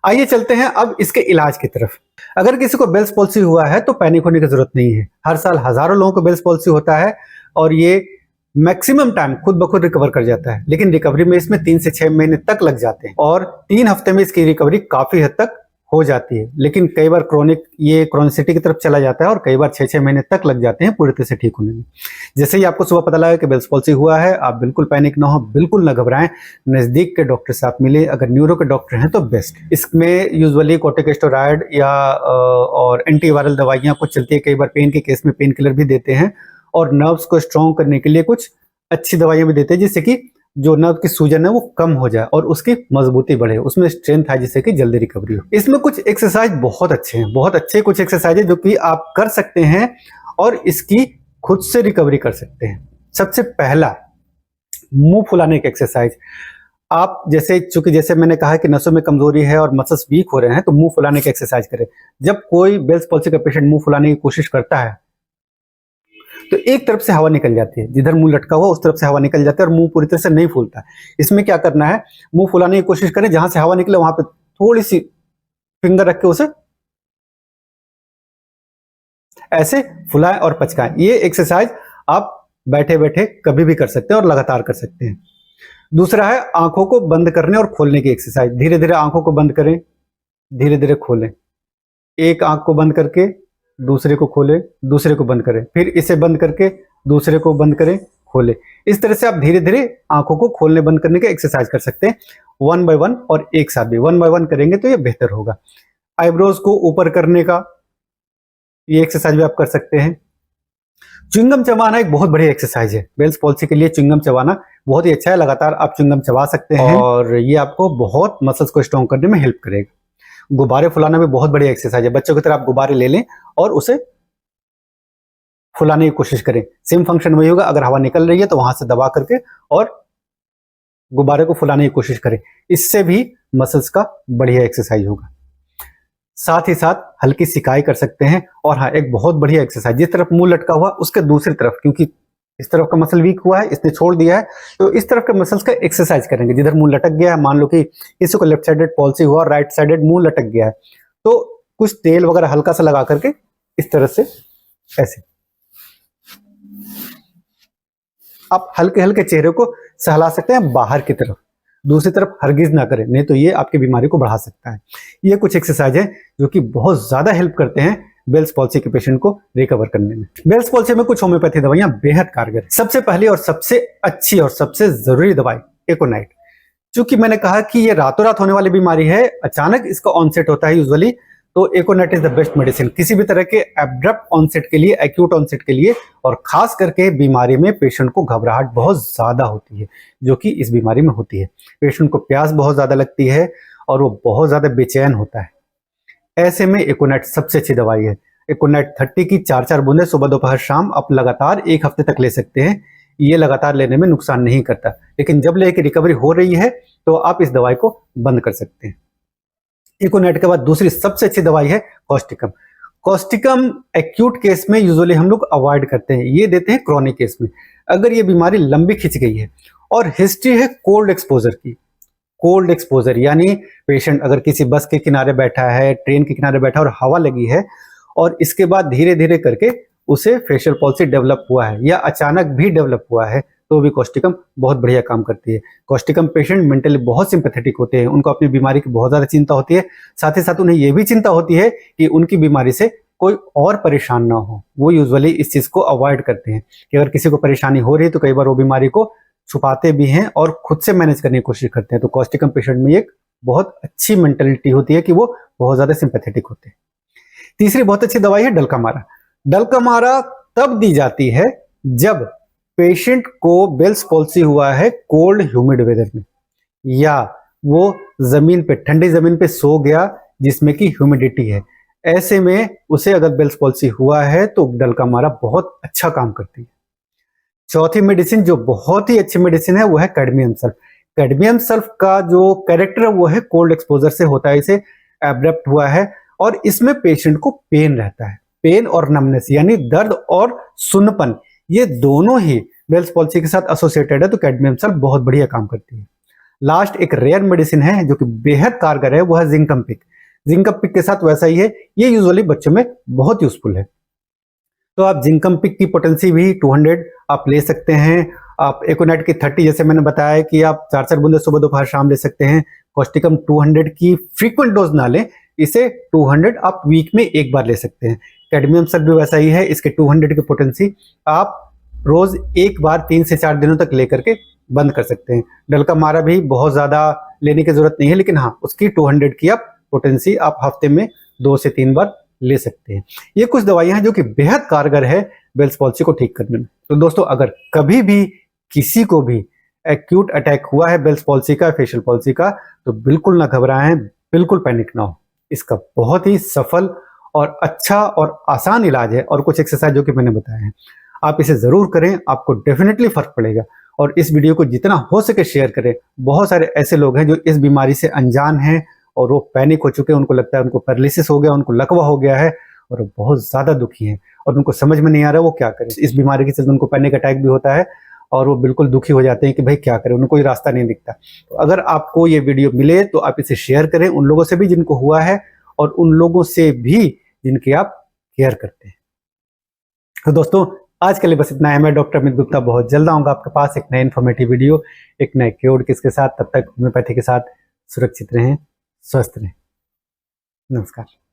आइए चलते हैं अब इसके इलाज की तरफ। अगर किसी को बेल्स पॉल्सी हुआ है तो पैनिक होने की जरूरत नहीं है। हर साल हजारों लोगों को बेल्स पॉल्सी होता है और ये मैक्सिमम टाइम खुद ब खुद रिकवर कर जाता है, लेकिन रिकवरी में इसमें 3 से 6 महीने तक लग जाते हैं और 3 हफ्ते में इसकी रिकवरी काफी हद तक हो जाती है। लेकिन कई बार क्रोनिसिटी की तरफ चला जाता है और कई बार 6-6 महीने तक लग जाते हैं पूरी तरह से ठीक होने में। जैसे ही आपको सुबह पता लगा कि बेल्स पॉल्सी हुआ है, आप बिल्कुल पैनिक ना हो, बिल्कुल ना घबराएं, नजदीक के डॉक्टर से आप मिले। अगर न्यूरो के डॉक्टर हैं तो बेस्ट। इसमें यूजुअली कॉर्टिकोस्टेरॉइड या और एंटीवायरल दवाइयां कुछ चलती है। कई बार पेन के केस में पेन किलर भी देते हैं और नर्व्स को स्ट्रॉन्ग करने के लिए कुछ अच्छी दवाइयां भी देते हैं, जिससे कि जो नर्व की सूजन है वो कम हो जाए और उसकी मजबूती बढ़े, उसमें स्ट्रेंथ है, जिससे कि जल्दी रिकवरी हो। इसमें कुछ एक्सरसाइज बहुत अच्छे हैं, बहुत अच्छे कुछ एक्सरसाइज है जो कि आप कर सकते हैं और इसकी खुद से रिकवरी कर सकते हैं। सबसे पहला, मुंह फुलाने की एक्सरसाइज। आप जैसे मैंने कहा कि नसों में कमजोरी है और मसल्स वीक हो रहे हैं, तो मुंह फुलाने की एक्सरसाइज करें। जब कोई बेल्स पॉल्सी का पेशेंट मुंह फुलाने की कोशिश करता है तो एक तरफ से हवा निकल जाती है, जिधर मुंह लटका हुआ उस तरफ से हवा निकल जाती है और मुंह पूरी तरह से नहीं फूलता। इसमें क्या करना है, मुंह फुलाने की कोशिश करें, जहां से हवा निकले वहां पे थोड़ी सी फिंगर रख के उसे ऐसे फुलाएं और पचकाएं। ये एक्सरसाइज आप बैठे बैठे कभी भी कर सकते हैं और लगातार कर सकते हैं। दूसरा है आंखों को बंद करने और खोलने की एक्सरसाइज। धीरे धीरे आंखों को बंद करें, धीरे धीरे खोलें। एक आंख को बंद करके दूसरे को खोलें, दूसरे को बंद करें, फिर इसे बंद करके दूसरे को बंद करें, खोलें। इस तरह से आप धीरे धीरे आंखों को खोलने बंद करने के एक्सरसाइज कर सकते हैं, 1 बाय 1 और एक साथ भी 1 बाय 1 करेंगे तो ये बेहतर होगा। आईब्रोज को ऊपर करने का ये एक्सरसाइज भी आप कर सकते हैं। च्युइंगम चबाना एक बहुत बड़ी एक्सरसाइज है। बेल्स पॉल्सी के लिए च्युइंगम चबाना बहुत ही अच्छा है। लगातार आप च्युइंगम चबा सकते हैं और ये आपको बहुत मसल्स को स्ट्रॉन्ग करने में हेल्प करेगा। गुब्बारे फुलाना भी बहुत बड़ी एक्सरसाइज है। बच्चों की तरह आप गुब्बारे ले लें और उसे फुलाने की कोशिश करें। सेम फंक्शन वही होगा, अगर हवा निकल रही है तो वहां से दबा करके और गुब्बारे को फुलाने की कोशिश करें। इससे भी मसल्स का बढ़िया एक्सरसाइज होगा। साथ ही साथ हल्की सिकाई कर सकते हैं। और हाँ, एक बहुत बढ़िया एक्सरसाइज, जिस तरफ मुंह लटका हुआ उसके दूसरी तरफ, क्योंकि इस तरफ का मसल वीक हुआ है, इसने छोड़ दिया है, तो इस तरफ के मसल्स का एक्सरसाइज करेंगे। जिधर मुंह लटक गया है, मान लो कि किसी को लेफ्ट साइडेड पॉल्सी हुआ और राइट साइडेड मुंह लटक गया है, तो कुछ तेल वगैरह हल्का सा लगा करके इस तरह से ऐसे आप हल्के हल्के चेहरे को सहला सकते हैं बाहर की तरफ। दूसरी तरफ हरगिज ना करें, नहीं तो ये आपकी बीमारी को बढ़ा सकता है। ये कुछ एक्सरसाइज है जो कि बहुत ज्यादा हेल्प करते हैं बेल्स पॉल्सी के पेशेंट को रिकवर करने में। बेल्स पॉल्सी में कुछ होम्योपैथी दवाइयां बेहद कारगर है। सबसे पहली और सबसे अच्छी और सबसे जरूरी दवाई एकोनाइट। चूंकि मैंने कहा कि ये रातों रात होने वाली बीमारी है, अचानक इसका ऑनसेट होता है यूजुअली, तो एकोनाइट इज द बेस्ट मेडिसिन किसी भी तरह के एब्रप्ट ऑनसेट के लिए, एक्यूट ऑनसेट के लिए। और खास करके बीमारी में पेशेंट को घबराहट बहुत ज्यादा होती है, जो कि इस बीमारी में होती है। पेशेंट को प्यास बहुत ज्यादा लगती है और वो बहुत ज्यादा बेचैन होता है। ऐसे में एकोनाइट सबसे अच्छी दवाई है। एकोनाइट 30 की 4-4 बूंदें सुबह दोपहर शाम आप लगातार 1 हफ्ते तक ले सकते हैं। ये लगातार लेने में नुकसान नहीं करता, लेकिन जब लेके रिकवरी हो रही है तो आप इस दवाई को बंद कर सकते हैं। एकोनाइट के बाद दूसरी सबसे अच्छी दवाई है कॉस्टिकम। कॉस्टिकम एक्यूट केस में यूजुअली हम लोग अवॉइड करते हैं, ये देते हैं क्रॉनिक केस में। अगर ये बीमारी लंबी खिंच गई है और हिस्ट्री है कोल्ड एक्सपोजर की, कोल्ड एक्सपोजर यानी पेशेंट अगर किसी बस के किनारे बैठा है, ट्रेन के किनारे बैठा और हवा लगी है और इसके बाद धीरे धीरे करके उसे फेशियल पॉल्सी डेवलप हुआ है या अचानक भी डेवलप हुआ है, तो भी कॉस्टिकम बहुत बढ़िया काम करती है। कॉस्टिकम पेशेंट मेंटली बहुत सिंपैथेटिक होते हैं, उनको अपनी बीमारी की बहुत ज्यादा चिंता होती है। साथ ही साथ उन्हें यह भी चिंता होती है कि उनकी बीमारी से कोई और परेशान ना हो। वो यूजुअली इस चीज को अवॉइड करते हैं कि अगर किसी को परेशानी हो रही है तो कई बार वो बीमारी को छुपाते भी हैं और खुद से मैनेज करने की कोशिश करते हैं। तो कॉस्टिकम पेशेंट में एक बहुत अच्छी मेंटेलिटी होती है कि वो बहुत ज्यादा सिंपैथेटिक होते हैं। तीसरी बहुत अच्छी दवाई है डलकामारा। डलकामारा तब दी जाती है जब पेशेंट को बेल्स पॉल्सी हुआ है कोल्ड ह्यूमिड वेदर में, या वो जमीन पे, ठंडी जमीन पे सो गया जिसमें कि ह्यूमिडिटी है। ऐसे में उसे अगर बेल्स पॉल्सी हुआ है तो डलकामारा बहुत अच्छा काम करती है। चौथी मेडिसिन जो बहुत ही अच्छी मेडिसिन है वो है कैडमियम सल्फ। कैडमियम सल्फ का जो कैरेक्टर है वो है कोल्ड एक्सपोजर से होता है, इसे एब्रप्ट हुआ है और इसमें पेशेंट को पेन रहता है। पेन और नमनेस यानी दर्द और सुन्नपन, ये दोनों ही बेल्स पॉल्सी के साथ एसोसिएटेड है, तो कैडमियम सल्फ बहुत बढ़िया काम करती है। लास्ट एक रेयर मेडिसिन है जो कि बेहद कारगर है, वो है जिंकम्पिक। जिंकम्पिक के साथ वैसा ही है, ये यूजुअली बच्चों में बहुत यूजफुल है। तो आप जिंकम्पिक की पोटेंसी भी 200 आप ले सकते हैं। आप एकोनाइट की 30, जैसे मैंने बताया कि आप 4-4 बूंदे सुबह दोपहर शाम ले सकते हैं। कॉस्टिकम 200 की फ्रीक्वेंट डोज ना लें, इसे 200 आप वीक में एक बार ले सकते हैं। कैडमियम सल्ट भी वैसा ही है, इसके 200 की पोटेंसी आप रोज एक बार 3 से 4 दिनों तक लेकर के बंद कर सकते हैं। डलका मारा भी बहुत ज्यादा लेने की जरूरत नहीं है, लेकिन हाँ उसकी 200 की आप पोटेंसी आप हफ्ते में 2 से 3 बार ले सकते हैं। ये कुछ दवाइयां हैं जो कि बेहद कारगर है बेल्स पॉल्सी को ठीक करने में। तो दोस्तों अगर कभी भी किसी को भी एक्यूट अटैक हुआ है बेल्स पॉल्सी का, फेशियल पॉल्सी का, तो बिल्कुल ना घबराएं, बिल्कुल पैनिक ना हो। इसका बहुत ही सफल और अच्छा और आसान इलाज है, और कुछ एक्सरसाइज जो कि मैंने बताया है, आप इसे जरूर करें, आपको डेफिनेटली फर्क पड़ेगा। और इस वीडियो को जितना हो सके शेयर करें। बहुत सारे ऐसे लोग हैं जो इस बीमारी से अनजान हैं और वो पैनिक हो चुके हैं, उनको लगता है उनको पैरालिसिस हो गया, उनको लकवा हो गया है और वो बहुत ज्यादा दुखी हैं और उनको समझ में नहीं आ रहा वो क्या करें। इस बीमारी के चलते उनको पैनिक अटैक भी होता है और वो बिल्कुल दुखी हो जाते हैं कि भाई क्या करें, उनको कोई रास्ता नहीं दिखता। तो अगर आपको ये वीडियो मिले तो आप इसे शेयर करें उन लोगों से भी जिनको हुआ है और उन लोगों से भी जिनकी आप केयर करते हैं। तो दोस्तों आज के लिए बस इतना है। मैं डॉक्टर अमित गुप्ता बहुत जल्द आऊंगा आपके पास एक नए इन्फॉर्मेटिव वीडियो, एक नए क्योर किसके साथ। तब तक होम्योपैथी के साथ सुरक्षित रहें, स्वस्थ रहें। नमस्कार।